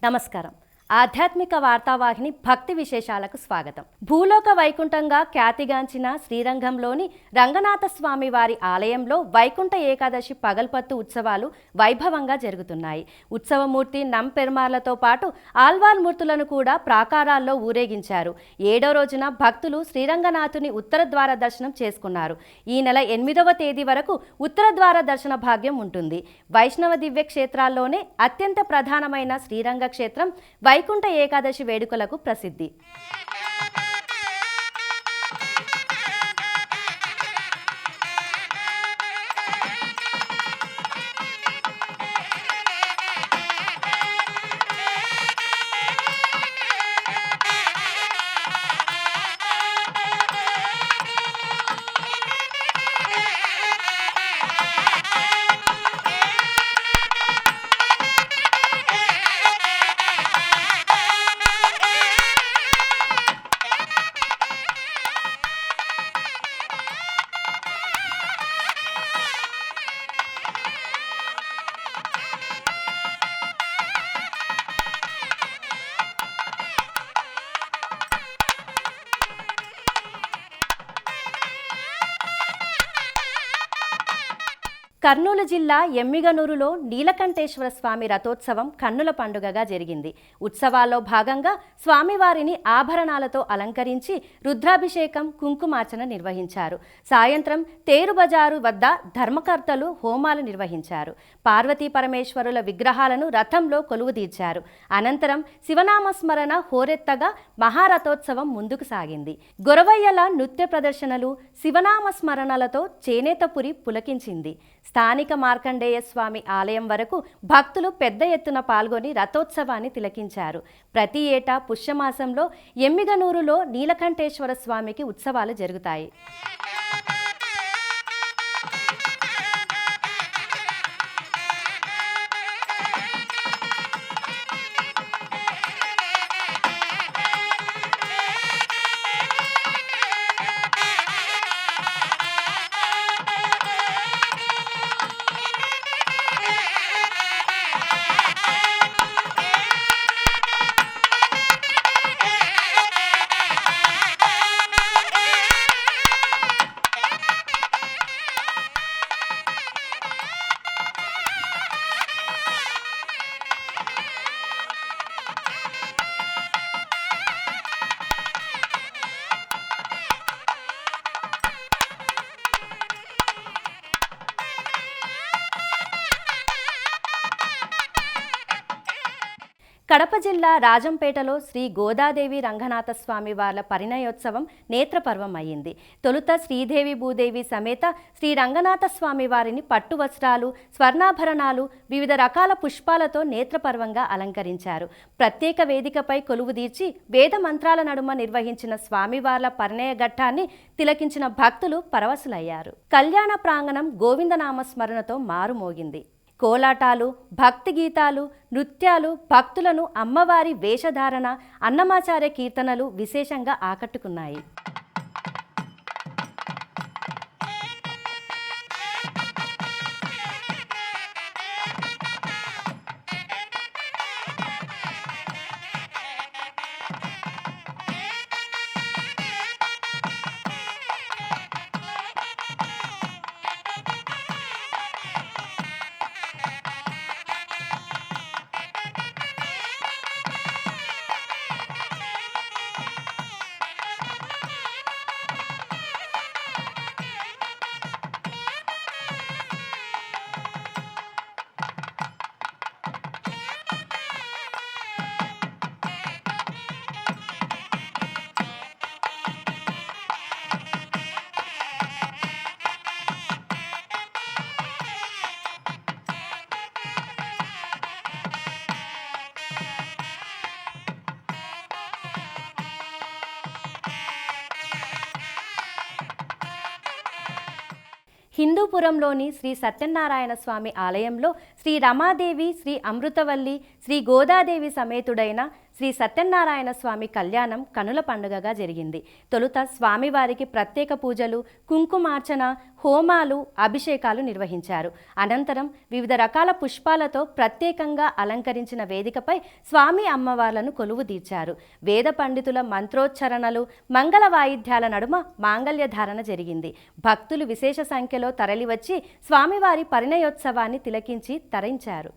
నమస్కారం. ఆధ్యాత్మిక వార్తావాహిని భక్తి విశేషాలకు స్వాగతం. భూలోక వైకుంఠంగా ఖ్యాతిగాంచిన శ్రీరంగంలోని రంగనాథ స్వామి వారి ఆలయంలో వైకుంఠ ఏకాదశి పగల్పత్తు ఉత్సవాలు వైభవంగా జరుగుతున్నాయి. ఉత్సవమూర్తి నంపెరుమార్లతో పాటు ఆల్వార్ మూర్తులను కూడా ప్రాకారాల్లో ఊరేగించారు. 7వ రోజున భక్తులు శ్రీరంగనాథుని ఉత్తర ద్వార దర్శనం చేసుకున్నారు. ఈ నెల 8వ తేదీ వరకు ఉత్తర ద్వార దర్శన భాగ్యం ఉంటుంది. వైష్ణవ దివ్య క్షేత్రాల్లోనే అత్యంత ప్రధానమైన శ్రీరంగ క్షేత్రం వైకుంఠ ఏకాదశి వేడుకలకు ప్రసిద్ధి. కర్నూలు జిల్లా ఎమ్మిగనూరులో నీలకంఠేశ్వర స్వామి రథోత్సవం కన్నుల పండుగగా జరిగింది. ఉత్సవాల్లో భాగంగా స్వామివారిని ఆభరణాలతో అలంకరించి రుద్రాభిషేకం, కుంకుమార్చన నిర్వహించారు. సాయంత్రం తేరు బజారు వద్ద ధర్మకర్తలు హోమాలు నిర్వహించారు. పార్వతీ పరమేశ్వరుల విగ్రహాలను రథంలో కొలువుదీర్చారు. అనంతరం శివనామస్మరణ హోరెత్తగా మహారథోత్సవం ముందుకు సాగింది. గొరవయ్యల నృత్య ప్రదర్శనలు, శివనామస్మరణలతో చేనేతపురి పులకించింది. స్థానిక మార్కండేయ స్వామి ఆలయం వరకు భక్తులు పెద్ద ఎత్తున పాల్గొని రథోత్సవాన్ని తిలకించారు. ప్రతి ఏటా పుష్యమాసంలో ఎమ్మిగనూరులో నీలకంఠేశ్వర స్వామికి ఉత్సవాలు జరుగుతాయి. కడప జిల్లా రాజంపేటలో శ్రీ గోదాదేవి రంగనాథ స్వామి వార్ల పరిణయోత్సవం నేత్రపర్వం అయ్యింది. తొలుత శ్రీదేవి భూదేవి సమేత శ్రీ రంగనాథ స్వామి వారిని పట్టు వస్త్రాలు, స్వర్ణాభరణాలు, వివిధ రకాల పుష్పాలతో నేత్రపర్వంగా అలంకరించారు. ప్రత్యేక వేదికపై కొలువుదీర్చి వేద మంత్రాల నడుమ నిర్వహించిన స్వామివార్ల పరిణయ ఘట్టాన్ని తిలకించిన భక్తులు పరవశులయ్యారు. కళ్యాణ ప్రాంగణం గోవిందనామస్మరణతో మారుమోగింది. కోలాటాలు, భక్తి గీతాలు, నృత్యాలు భక్తులను అమ్మవారి వేషధారణ, అన్నమాచార్య కీర్తనలు విశేషంగా ఆకట్టుకున్నాయి. హిందూపురంలోని శ్రీ సత్యనారాయణ స్వామి ఆలయంలో శ్రీ రమాదేవి, శ్రీ అమృతవల్లి, శ్రీ గోదాదేవి సమేతుడైన శ్రీ సత్యనారాయణ స్వామి కళ్యాణం కనుల పండుగగా జరిగింది. తొలుత స్వామివారికి ప్రత్యేక పూజలు, కుంకుమార్చన, హోమాలు, అభిషేకాలు నిర్వహించారు. అనంతరం వివిధ రకాల పుష్పాలతో ప్రత్యేకంగా అలంకరించిన వేదికపై స్వామి అమ్మవార్లను కొలువు తీర్చారు. వేద పండితుల మంత్రోచ్చరణలు, మంగళ వాయిద్యాల నడుమ మాంగళ్య ధారణ జరిగింది. భక్తులు విశేష సంఖ్యలో తరలివచ్చి స్వామివారి పరిణయోత్సవాన్ని తిలకించి తరించారు.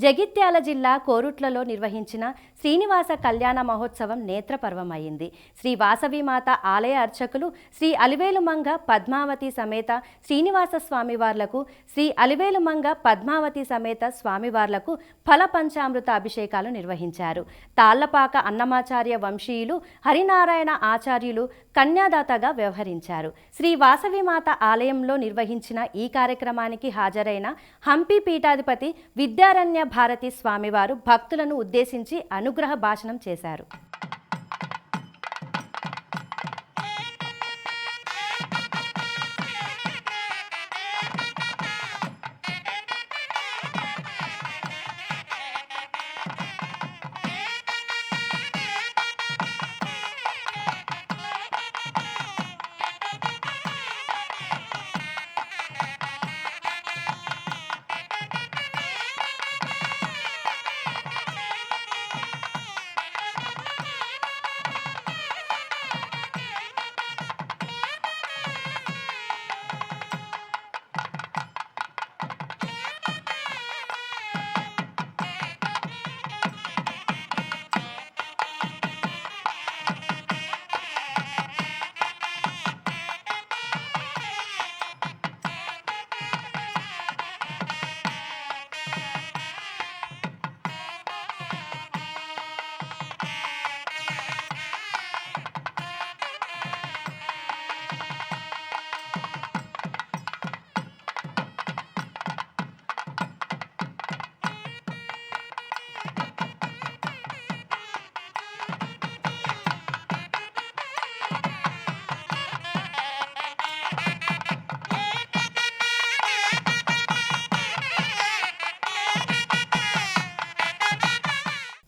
జగిత్యాల జిల్లా కోరుట్లలో నిర్వహించిన శ్రీనివాస కళ్యాణ మహోత్సవం నేత్రపర్వం అయింది. శ్రీ వాసవిమాత ఆలయ అర్చకులు శ్రీ అలివేలుమంగ పద్మావతి సమేత శ్రీనివాస స్వామివార్లకు, శ్రీ అలివేలుమంగ పద్మావతి సమేత స్వామివార్లకు ఫల పంచామృత అభిషేకాలు నిర్వహించారు. తాళ్లపాక అన్నమాచార్య వంశీయులు హరినారాయణ ఆచార్యులు కన్యాదాతగా వ్యవహరించారు. శ్రీ వాసవిమాత ఆలయంలో నిర్వహించిన ఈ కార్యక్రమానికి హాజరైన హంపి పీఠాధిపతి విద్యారణ్య భారతి స్వామివారు భక్తులను ఉద్దేశించి అనుగ్రహ భాషణం చేశారు.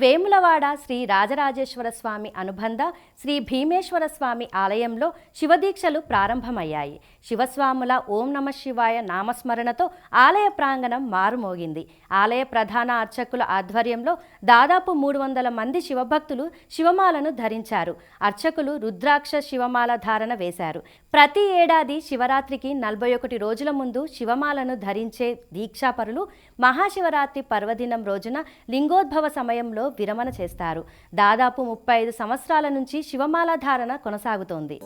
వేములవాడ శ్రీ రాజరాజేశ్వర స్వామి అనుబంధ శ్రీ భీమేశ్వర స్వామి ఆలయంలో శివదీక్షలు ప్రారంభమయ్యాయి. శివస్వాముల ఓం నమ శివాయ నామస్మరణతో ఆలయ ప్రాంగణం మారుమోగింది. ఆలయ ప్రధాన అర్చకుల ఆధ్వర్యంలో దాదాపు 300 మంది శివభక్తులు శివమాలను ధరించారు. అర్చకులు రుద్రాక్ష శివమాల ధారణ వేశారు. ప్రతి ఏడాది శివరాత్రికి 41 రోజుల ముందు శివమాలను ధరించే దీక్షాపరులు మహాశివరాత్రి పర్వదినం రోజున లింగోద్భవ సమయంలో విరమణ చేస్తారు. దాదాపు 35 సంవత్సరాల నుంచి శివమాల ధారణ కొనసాగుతోంది.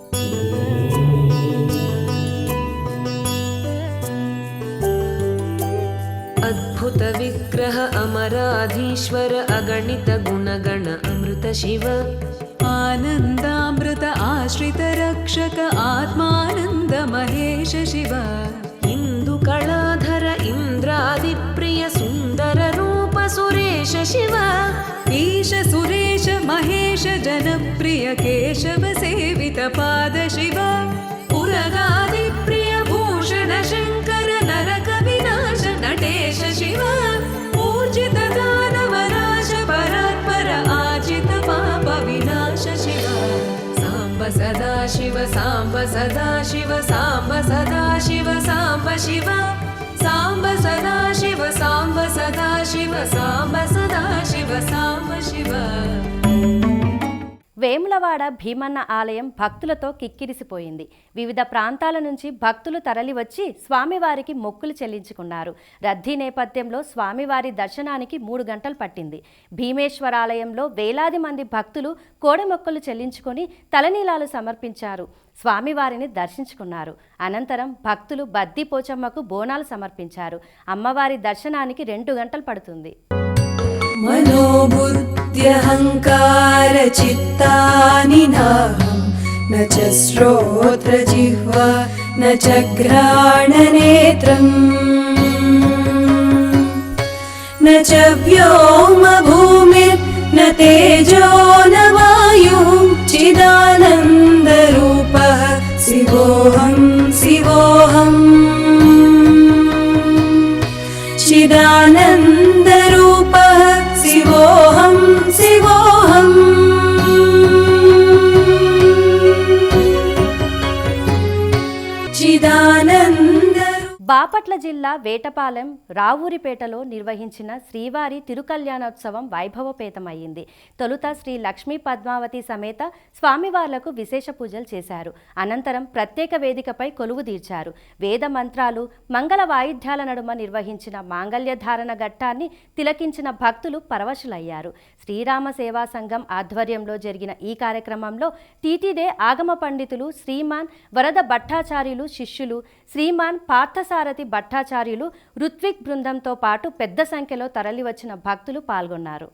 अद्भुत विग्रह अमराधीश्वर अगणित गुणगण अमृत शिव आनन्दामृत आश्रित रक्षक आत्मानन्द महेश शिव इन्दुकलाधर इन्द्रादिप्रिय सुन्दर रूप सुरेश शिव ईश सुरेश महेश जनप्रिय केशव सेवित पाद शिव पुरगादिप्रिय भूषण शङ्कर नरक विनाश नटेश शिव ऊर्जित दानवनाश परात्पर आजित पाप विनाश शिव साम्ब सदा शिव साम्ब सदा शिव साम्ब सदा शिव साम्ब शिव साम्ब सदा शिव साम्ब सदा शिव साम्ब सदा शिव साम्ब शिव వేములవాడ భీమన్న ఆలయం భక్తులతో కిక్కిరిసిపోయింది. వివిధ ప్రాంతాల నుంచి భక్తులు తరలివచ్చి స్వామివారికి మొక్కులు చెల్లించుకున్నారు. రద్దీ నేపథ్యంలో స్వామివారి దర్శనానికి 3 గంటలు పట్టింది. భీమేశ్వరాలయంలో వేలాది మంది భక్తులు కోడె మొక్కులు చెల్లించుకొని తలనీలాలు సమర్పించారు. స్వామివారిని దర్శించుకున్నారు. అనంతరం భక్తులు బద్ది పోచమ్మకు బోనాలు సమర్పించారు. అమ్మవారి దర్శనానికి 2 గంటలు పడుతుంది. मनोबुद्ध्यहङ्कार चित्तानि नाहं न च श्रोत्रजिह्वा न च घ्राणनेत्रम् न च व्योमभूमिर्न तेजो न वायुः चिदानन्दरूपः शिवोऽहं शिवोऽहम् चिदानन्दरूपः शिवोऽहं शिवोऽहम् चिदानन्द బాపట్ల జిల్లా వేటపాలెం రావూరిపేటలో నిర్వహించిన శ్రీవారి తిరుకల్యాణోత్సవం వైభవపేతమయ్యింది. తొలుత శ్రీ లక్ష్మీ పద్మావతి సమేత స్వామివార్లకు విశేష పూజలు చేశారు. అనంతరం ప్రత్యేక వేదికపై కొలువు తీర్చారు. వేద మంత్రాలు, మంగళ వాయిద్యాల నడుమ నిర్వహించిన మాంగళ్య ధారణ ఘట్టాన్ని తిలకించిన భక్తులు పరవశులయ్యారు. శ్రీరామ సేవా సంఘం ఆధ్వర్యంలో జరిగిన ఈ కార్యక్రమంలో టీటీడే ఆగమ పండితులు శ్రీమాన్ వరద భట్టాచార్యులు శిష్యులు, శ్రీమాన్ పార్థసారథి భట్టాచార్యులు, ఋత్విక్ బృందంతో పాటు పెద్ద సంఖ్యలో తరలివచ్చిన భక్తులు పాల్గొన్నారు.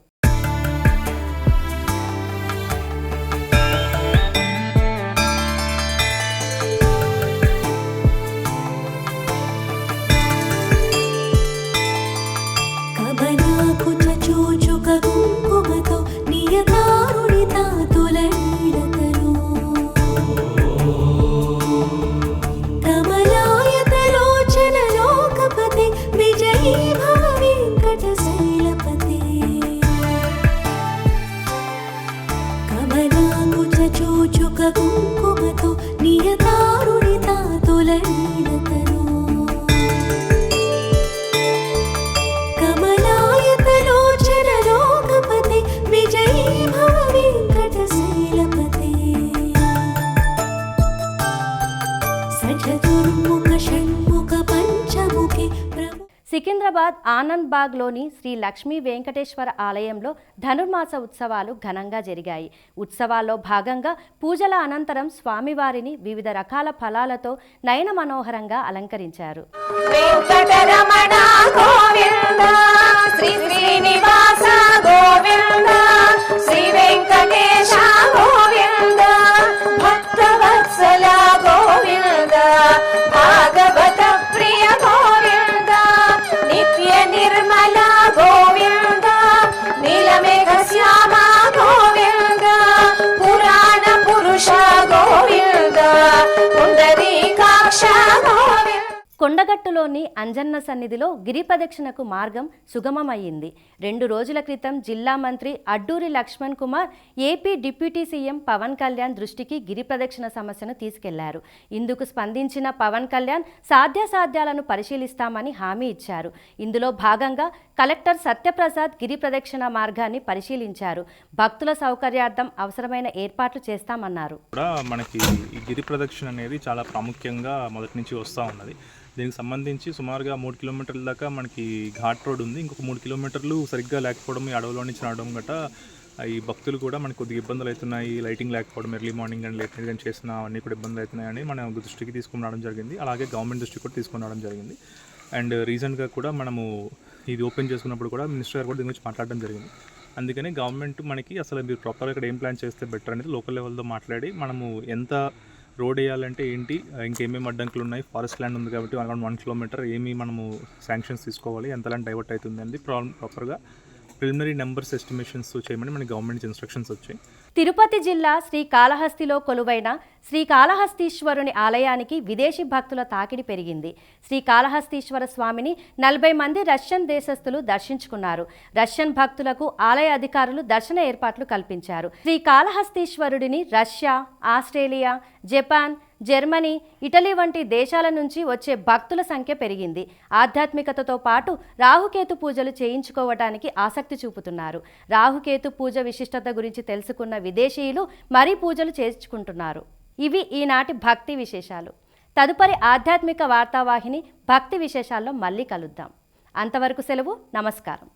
సికింద్రాబాద్ ఆనంద్ బాగ్లోని శ్రీ లక్ష్మీ వెంకటేశ్వర ఆలయంలో ధనుర్మాస ఉత్సవాలు ఘనంగా జరిగాయి. ఉత్సవాల్లో భాగంగా పూజల అనంతరం స్వామివారిని వివిధ రకాల ఫలాలతో నయన మనోహరంగా అలంకరించారు. నిర్మలా గోవింద నీలమేఘ శ్యామ గోవింద పురాణ పురుష గోవింద పుండరీకాక్ష గోవింద. కొండగట్టులోని అంజన్న సన్నిధిలో గిరి ప్రదక్షిణకు మార్గం సుగమమయ్యింది. 2 రోజుల క్రితం జిల్లా మంత్రి Adduri Lakshman Kumar AP deputy CM Pawan Kalyan దృష్టికి గిరి ప్రదక్షిణ సమస్యను తీసుకెళ్లారు. ఇందుకు స్పందించిన పవన్ కళ్యాణ్ సాధ్యాసాధ్యాలను పరిశీలిస్తామని హామీ ఇచ్చారు. ఇందులో భాగంగా కలెక్టర్ సత్యప్రసాద్ గిరి ప్రదక్షిణ మార్గాన్ని పరిశీలించారు. భక్తుల సౌకర్యార్థం అవసరమైన ఏర్పాట్లు చేస్తామన్నారు. మనకి ఈ గిరి ప్రదక్షిణ అనేది చాలా ప్రాముఖ్యంగా మొదటి నుంచి వస్తూ ఉన్నది. దీనికి సంబంధించి సుమారుగా 3 కిలోమీటర్ల దాకా మనకి ఘాట్ రోడ్ ఉంది. ఇంకొక 3 కిలోమీటర్లు సరిగ్గా లేకపోవడం, ఈ అడవిలో నుంచి నడవడం గట్ట ఈ భక్తులు కూడా మనకు కొద్దిగా ఇబ్బందులు అవుతున్నాయి. లైటింగ్ లేకపోవడం, early morning and late night కానీ చేసిన అవన్నీ కూడా ఇబ్బందులు అవుతున్నాయని మన దృష్టికి తీసుకుని రావడం జరిగింది. అలాగే గవర్నమెంట్ దృష్టికి కూడా తీసుకుని రావడం జరిగింది. అండ్ రీసెంట్గా కూడా మనము ఇది ఓపెన్ చేసుకున్నప్పుడు కూడా మినిస్టర్ గారు కూడా దీని గురించి మాట్లాడడం జరిగింది. అందుకని గవర్నమెంట్ మనకి అసలు మీరు ప్రాపర్గా ఇక్కడ ఏం ప్లాన్ చేస్తే బెటర్ అనేది లోకల్ లెవెల్తో మాట్లాడి మనము ఎంత రోడ్ వేయాలంటే ఏంటి, ఇంకేమేమి అడ్డంకులు ఉన్నాయి, ఫారెస్ట్ ల్యాండ్ ఉంది కాబట్టి అరౌండ్ 1 కిలోమీటర్ ఏమి మనము శాంక్షన్స్ తీసుకోవాలి, ఎంత ల్యాండ్ డైవర్ట్ అవుతుంది అనేది ప్రాపర్గా ప్రిలిమినరీ నెంబర్స్ ఎస్టిమేషన్స్ చేయమని మనకి గవర్నమెంట్ ఇన్స్ట్రక్షన్స్ వచ్చాయి. తిరుపతి జిల్లా శ్రీకాళహస్తిలో కొలువైన శ్రీకాళహస్తీశ్వరుని ఆలయానికి విదేశీ భక్తుల తాకిడి పెరిగింది. శ్రీకాళహస్తీశ్వర స్వామిని 40 మంది రష్యన్ దేశస్థులు దర్శించుకున్నారు. రష్యన్ భక్తులకు ఆలయ అధికారులు దర్శన ఏర్పాట్లు కల్పించారు. శ్రీకాళహస్తీశ్వరుడిని Russia, Australia, Japan, Germany, Italy వంటి దేశాల నుంచి వచ్చే భక్తుల సంఖ్య పెరిగింది. ఆధ్యాత్మికతతో పాటు రాహుకేతు పూజలు చేయించుకోవటానికి ఆసక్తి చూపుతున్నారు. రాహుకేతు పూజ విశిష్టత గురించి తెలుసుకున్న విదేశీయులు మరీ పూజలు చేసుకుంటున్నారు. ఇవి ఈనాటి భక్తి విశేషాలు. తదుపరి ఆధ్యాత్మిక వార్తావాహిని భక్తి విశేషాల్లో మళ్ళీ కలుద్దాం. అంతవరకు సెలవు. నమస్కారం.